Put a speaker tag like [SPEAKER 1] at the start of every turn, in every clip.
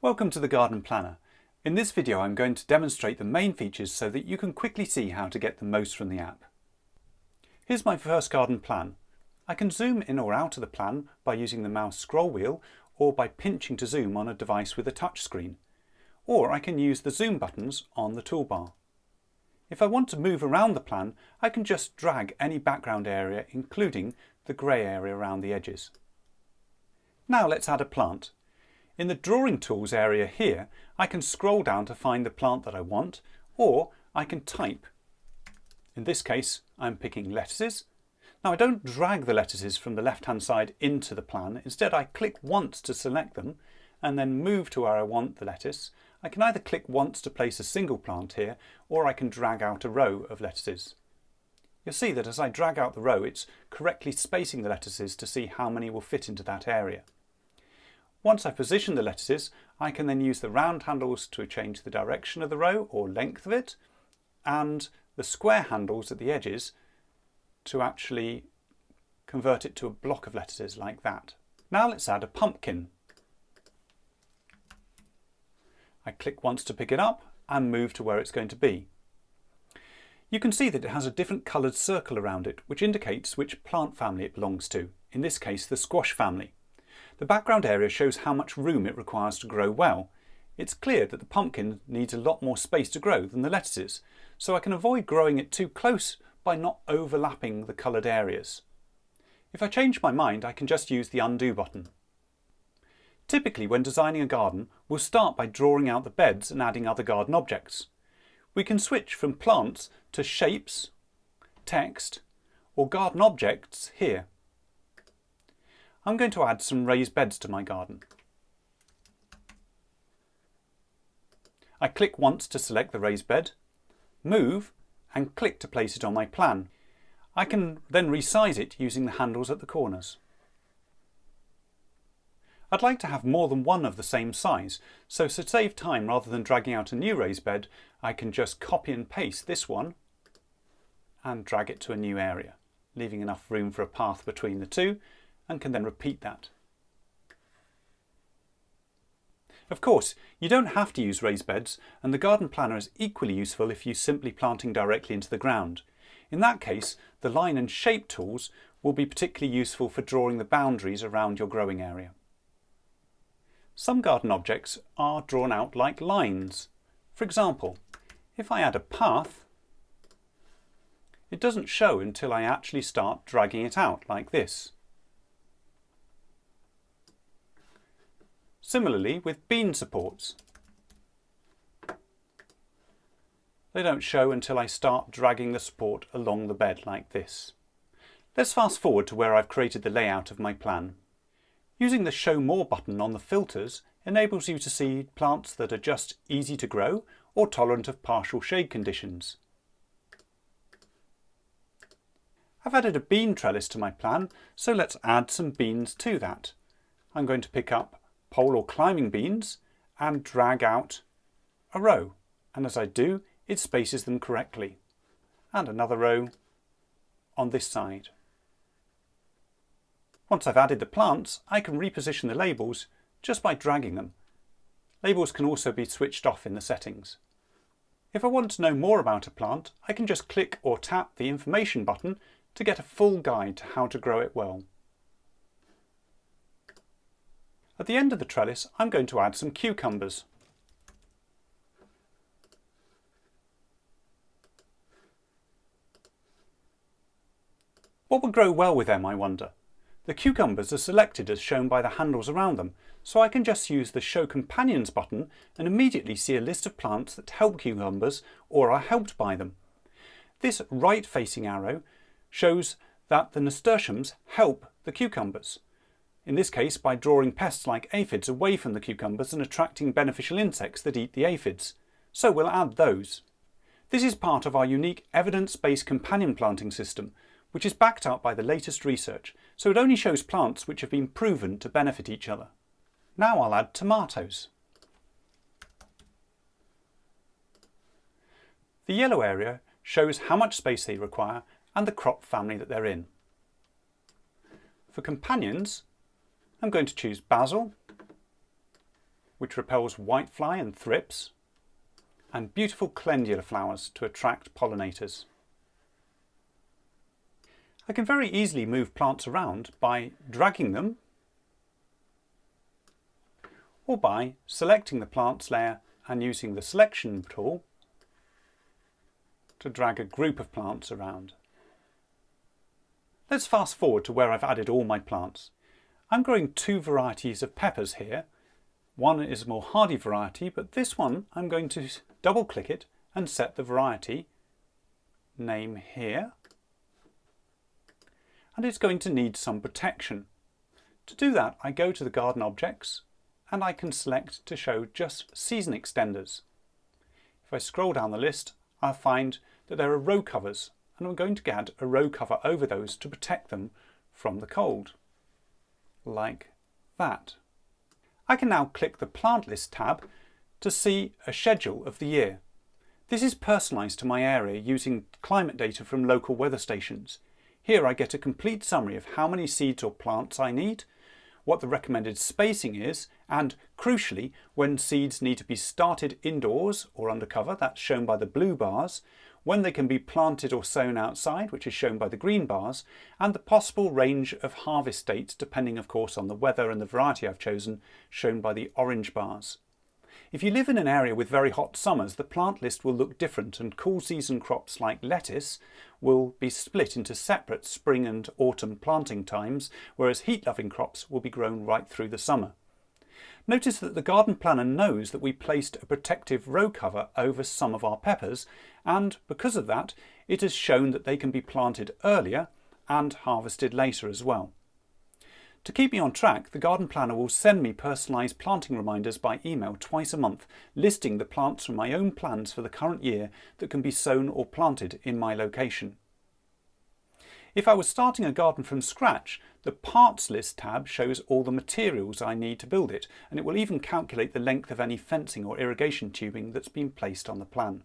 [SPEAKER 1] Welcome to the Garden Planner. In this video I'm going to demonstrate the main features so that you can quickly see how to get the most from the app. Here's my first garden plan. I can zoom in or out of the plan by using the mouse scroll wheel or by pinching to zoom on a device with a touch screen. Or I can use the zoom buttons on the toolbar. If I want to move around the plan, I can just drag any background area, including the grey area around the edges. Now let's add a plant. In the Drawing Tools area here, I can scroll down to find the plant that I want, or I can type. In this case, I'm picking lettuces. Now I don't drag the lettuces from the left-hand side into the plan. Instead, I click once to select them and then move to where I want the lettuce. I can either click once to place a single plant here, or I can drag out a row of lettuces. You'll see that as I drag out the row, it's correctly spacing the lettuces to see how many will fit into that area. Once I've positioned the lettuces, I can then use the round handles to change the direction of the row or length of it, and the square handles at the edges to actually convert it to a block of lettuces like that. Now let's add a pumpkin. I click once to pick it up and move to where it's going to be. You can see that it has a different coloured circle around it, which indicates which plant family it belongs to, in this case the squash family. The background area shows how much room it requires to grow well. It's clear that the pumpkin needs a lot more space to grow than the lettuces, so I can avoid growing it too close by not overlapping the coloured areas. If I change my mind, I can just use the undo button. Typically, when designing a garden, we'll start by drawing out the beds and adding other garden objects. We can switch from plants to shapes, text, or garden objects here. I'm going to add some raised beds to my garden. I click once to select the raised bed, move and click to place it on my plan. I can then resize it using the handles at the corners. I'd like to have more than one of the same size, so to save time rather than dragging out a new raised bed, I can just copy and paste this one and drag it to a new area, leaving enough room for a path between the two, and can then repeat that. Of course, you don't have to use raised beds, and the garden planner is equally useful if you're simply planting directly into the ground. In that case, the line and shape tools will be particularly useful for drawing the boundaries around your growing area. Some garden objects are drawn out like lines. For example, if I add a path, it doesn't show until I actually start dragging it out like this. Similarly with bean supports. They don't show until I start dragging the support along the bed like this. Let's fast forward to where I've created the layout of my plan. Using the Show More button on the filters enables you to see plants that are just easy to grow or tolerant of partial shade conditions. I've added a bean trellis to my plan, so let's add some beans to that. I'm going to pick up pole or climbing beans and drag out a row, and as I do, it spaces them correctly, and another row on this side. Once I've added the plants, I can reposition the labels just by dragging them. Labels can also be switched off in the settings. If I want to know more about a plant, I can just click or tap the information button to get a full guide to how to grow it well. At the end of the trellis, I'm going to add some cucumbers. What would grow well with them, I wonder? The cucumbers are selected as shown by the handles around them, so I can just use the Show Companions button and immediately see a list of plants that help cucumbers or are helped by them. This right-facing arrow shows that the nasturtiums help the cucumbers. In this case, by drawing pests like aphids away from the cucumbers and attracting beneficial insects that eat the aphids. So we'll add those. This is part of our unique evidence-based companion planting system, which is backed up by the latest research, so it only shows plants which have been proven to benefit each other. Now I'll add tomatoes. The yellow area shows how much space they require and the crop family that they're in. For companions, I'm going to choose basil, which repels whitefly and thrips, and beautiful calendula flowers to attract pollinators. I can very easily move plants around by dragging them or by selecting the plants layer and using the selection tool to drag a group of plants around. Let's fast forward to where I've added all my plants. I'm growing two varieties of peppers here. One is a more hardy variety, but this one I'm going to double click it and set the variety name here. And it's going to need some protection. To do that, I go to the garden objects and I can select to show just season extenders. If I scroll down the list, I'll find that there are row covers, and I'm going to add a row cover over those to protect them from the cold, like that. I can now click the Plant List tab to see a schedule of the year. This is personalised to my area using climate data from local weather stations. Here I get a complete summary of how many seeds or plants I need, what the recommended spacing is, and crucially, when seeds need to be started indoors or under cover, that's shown by the blue bars, when they can be planted or sown outside, which is shown by the green bars, and the possible range of harvest dates, depending of course on the weather and the variety I've chosen, shown by the orange bars. If you live in an area with very hot summers, the plant list will look different, and cool season crops like lettuce will be split into separate spring and autumn planting times, whereas heat-loving crops will be grown right through the summer. Notice that the garden planner knows that we placed a protective row cover over some of our peppers, and because of that, it has shown that they can be planted earlier and harvested later as well. To keep me on track, the garden planner will send me personalised planting reminders by email twice a month, listing the plants from my own plans for the current year that can be sown or planted in my location. If I was starting a garden from scratch, the Parts List tab shows all the materials I need to build it, and it will even calculate the length of any fencing or irrigation tubing that's been placed on the plan.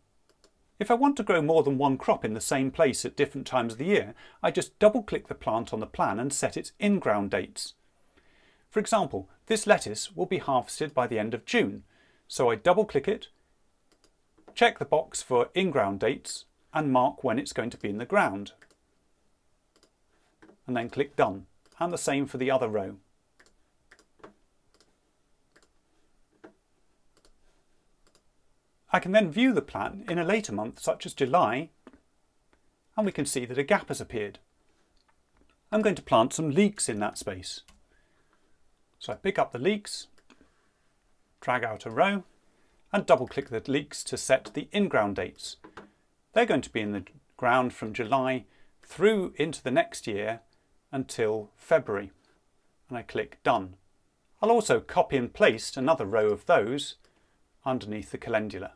[SPEAKER 1] If I want to grow more than one crop in the same place at different times of the year, I just double-click the plant on the plan and set its in-ground dates. For example, this lettuce will be harvested by the end of June, so I double-click it, check the box for in-ground dates and mark when it's going to be in the ground, and then click Done, and the same for the other row. I can then view the plan in a later month, such as July, and we can see that a gap has appeared. I'm going to plant some leeks in that space. So I pick up the leeks, drag out a row, and double-click the leeks to set the in-ground dates. They're going to be in the ground from July through into the next year until February, and I click Done. I'll also copy and paste another row of those underneath the calendula.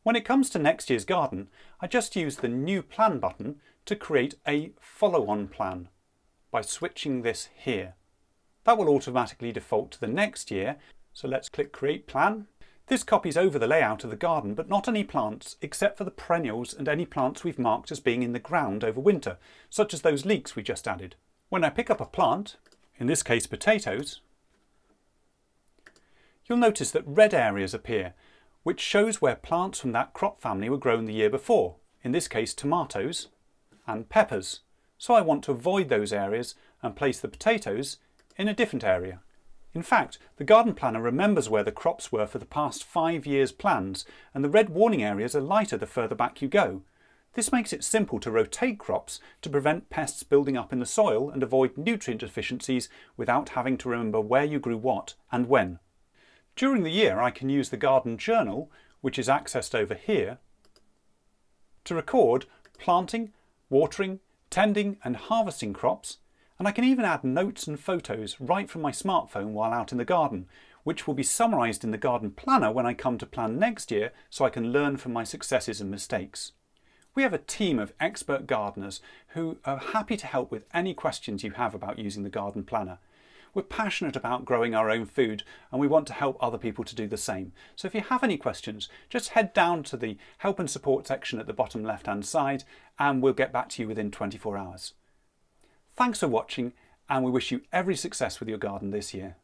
[SPEAKER 1] When it comes to next year's garden, I just use the New Plan button to create a follow-on plan by switching this here. That will automatically default to the next year, so let's click Create Plan. This copies over the layout of the garden, but not any plants except for the perennials and any plants we've marked as being in the ground over winter, such as those leeks we just added. When I pick up a plant, in this case potatoes, you'll notice that red areas appear, which shows where plants from that crop family were grown the year before, in this case tomatoes and peppers. So I want to avoid those areas and place the potatoes in a different area. In fact, the garden planner remembers where the crops were for the past 5 years' plans, and the red warning areas are lighter the further back you go. This makes it simple to rotate crops to prevent pests building up in the soil and avoid nutrient deficiencies without having to remember where you grew what and when. During the year, I can use the garden journal, which is accessed over here, to record planting, watering, tending and harvesting crops, and I can even add notes and photos right from my smartphone while out in the garden, which will be summarised in the garden planner when I come to plan next year so I can learn from my successes and mistakes. We have a team of expert gardeners who are happy to help with any questions you have about using the garden planner. We're passionate about growing our own food and we want to help other people to do the same. So if you have any questions, just head down to the help and support section at the bottom left hand side and we'll get back to you within 24 hours. Thanks for watching and we wish you every success with your garden this year.